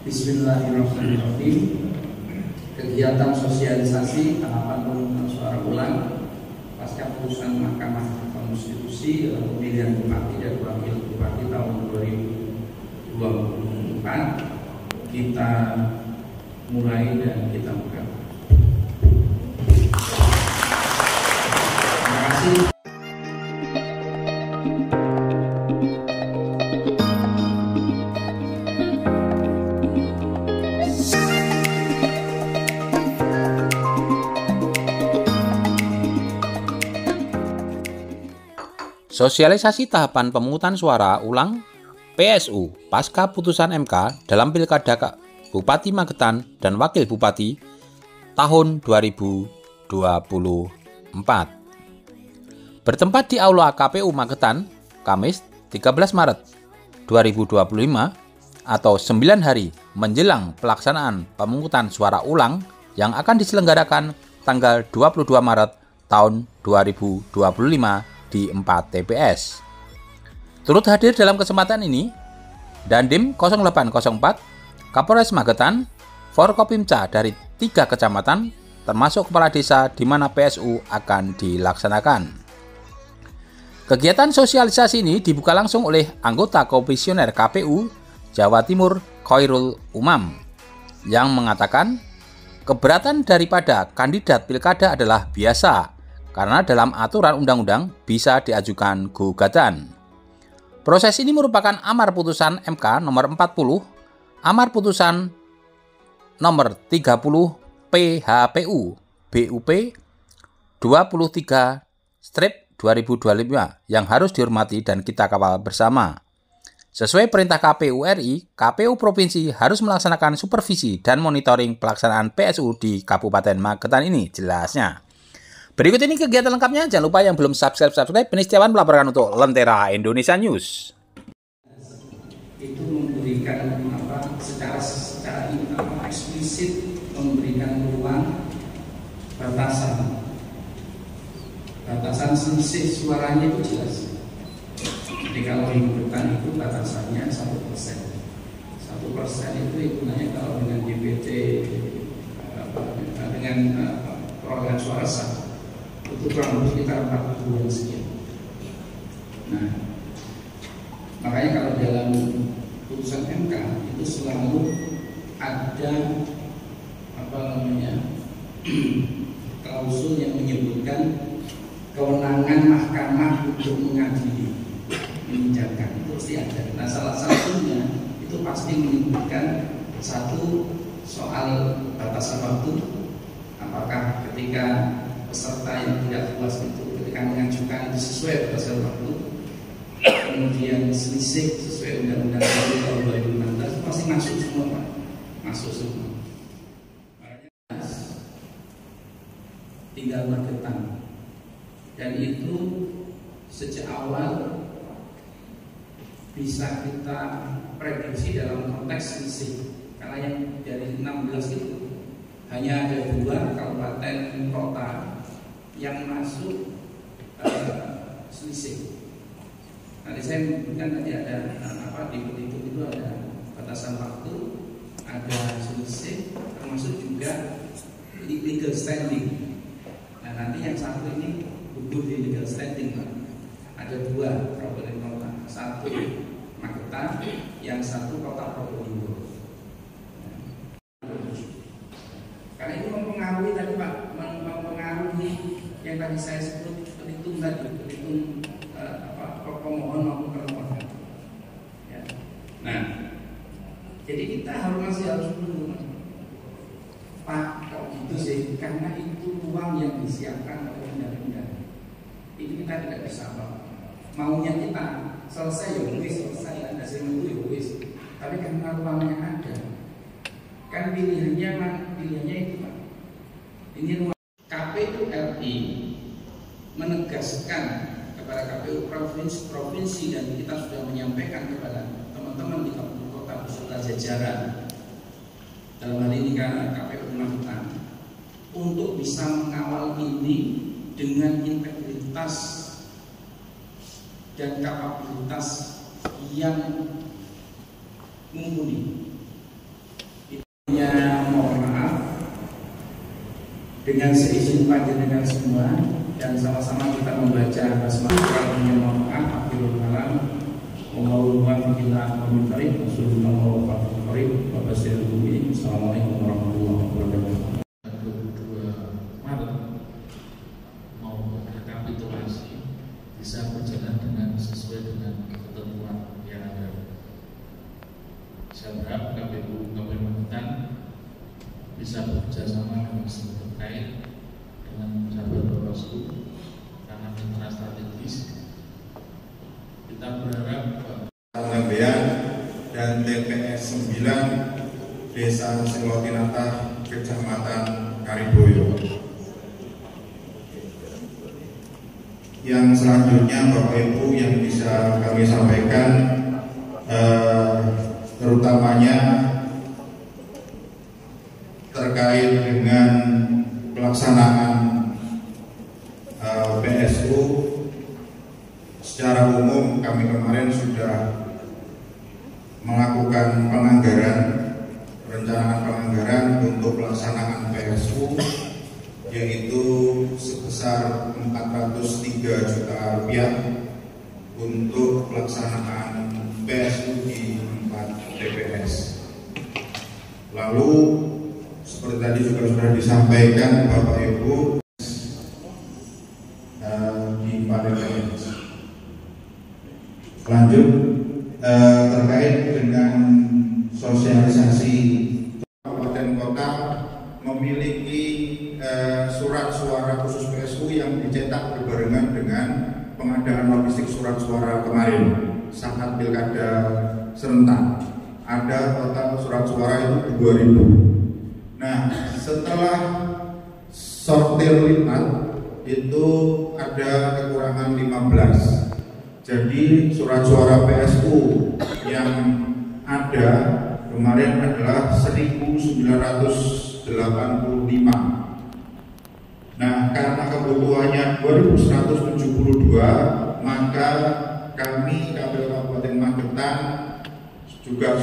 Bismillahirrahmanirrahim. Kegiatan sosialisasi tahapan pemungutan suara ulang pasca putusan Mahkamah Konstitusi dalam pemilihan bupati dan wakil bupati tahun 2024 kita mulai dan kita buka. Terima kasih. Sosialisasi tahapan pemungutan suara ulang PSU pasca putusan MK dalam Pilkada Bupati Magetan dan Wakil Bupati tahun 2024. Bertempat di Aula KPU Magetan, Kamis 13 Maret 2025 atau 9 hari menjelang pelaksanaan pemungutan suara ulang yang akan diselenggarakan tanggal 22 Maret tahun 2025 di 4 TPS. Turut hadir dalam kesempatan ini Dandim 0804, Kapolres Magetan, Forkopimda dari 3 kecamatan, termasuk kepala desa di mana PSU akan dilaksanakan. Kegiatan sosialisasi ini dibuka langsung oleh anggota Komisioner KPU Jawa Timur Khairul Umam yang mengatakan keberatan daripada kandidat pilkada adalah biasa karena dalam aturan undang-undang bisa diajukan gugatan. Proses ini merupakan amar putusan MK nomor 40, amar putusan nomor 30 PHPU BUP 23/2025 yang harus dihormati dan kita kawal bersama. Sesuai perintah KPU RI, KPU Provinsi harus melaksanakan supervisi dan monitoring pelaksanaan PSU di Kabupaten Magetan ini, jelasnya. Berikut ini kegiatan lengkapnya. Jangan lupa yang belum subscribe. Beni Setiawan melaporkan untuk Lentera Indonesia News. Itu memberikan secara eksplisit memberikan ruang batasan selisih suaranya itu jelas. Jadi kalau di Magetan itu batasannya 1%. 1% itu hitungannya kalau dengan DPT dengan perolehan suara sah itu kurang lebih sekitar 40-an sekian. Nah, makanya kalau dalam putusan MK itu selalu ada klausul yang menyebutkan kewenangan mahkamah untuk mengadili, mengingatkan itu pasti ada. Nah, salah satunya itu pasti menyebutkan satu soal batasan waktu, apakah ketika peserta yang tidak puas itu ketika mengajukan itu sesuai batasan waktu, kemudian selisih sesuai undang-undang tahun 2016 itu pasti masuk semua, Pak. Masuk semua. Makanya tinggal Magetan. Dan itu sejak awal bisa kita prediksi dalam konteks selisih. Karena yang dari 16 itu hanya ada 2 kabupaten kota yang masuk selisih. Nanti saya menyebutkan tadi ada di petitum itu ada batasan waktu, ada selisih, termasuk juga legal standing. Nah, nanti yang satu ini gugur di legal standing, Pak. Ada 2 kabupaten kota, satu Magetan, yang satu kota Probolinggo. Karena ini mempengaruhi tadi, Pak, mempengaruhi yang tadi saya sebut petitum tadi, petitum pemohon maupun termohon. Ya. Nah, jadi kita masih harus menunggu, Pak, kok gitu sih? Karena itu ruang yang disiapkan oleh undang-undang. Ini kita tidak bisa apa. Maunya kita selesai ya wis, selesai ada itu ya wis. Tapi karena ruangnya ada, kan pilihannya itu, Pak. Ini ruang. KPU RI menegaskan kepada KPU provinsi dan kita sudah menyampaikan kepada teman-teman di kabupaten kota beserta jajaran dalam hal ini kan KPU Magetan untuk bisa mengawal ini dengan integritas dan kapabilitas yang mumpuni. dengan seizin panjenengan semua dan sama-sama kita membaca basmalah yang maaf akhirul kalam Allahumma kita memintarik Rasulullah Wabarakatuh Wabasyirul Mu'min. Assalamualaikum warahmatullahi wabarakatuh. 22 Maret mau rekapitulasi bisa berjalan dengan sesuai dengan ketentuan yang ada. Saya berharap KPU Kabupaten Magetan bisa bekerja sama dengan semua terkait dengan sahabat Bawaslu karena mitra strategis. Kita berharap Lambean dan TPS 9 Desa Selotinata, Kecamatan Kariboyo. Yang selanjutnya Bapak Ibu yang bisa kami sampaikan terutamanya terkait dengan pelaksanaan PSU. Secara umum kami kemarin sudah melakukan perencanaan penganggaran untuk pelaksanaan PSU, yaitu sebesar 403 juta rupiah untuk pelaksanaan PSU di 4 TPS. Lalu seperti tadi juga sudah disampaikan Bapak Ibu di 4 TPS. Lanjut terkait dengan sosialisasi, kabupaten kota memiliki surat suara khusus PSU yang dicetak berbarengan dengan pengadaan logistik surat suara kemarin saat pilkada serentak. Ada total surat suara itu 2000. Nah, setelah sortir lipat itu ada kekurangan 15. Jadi surat suara PSU yang ada kemarin adalah 1985. Nah, karena kebutuhannya 2172, maka kami KPU Kabupaten Magetan juga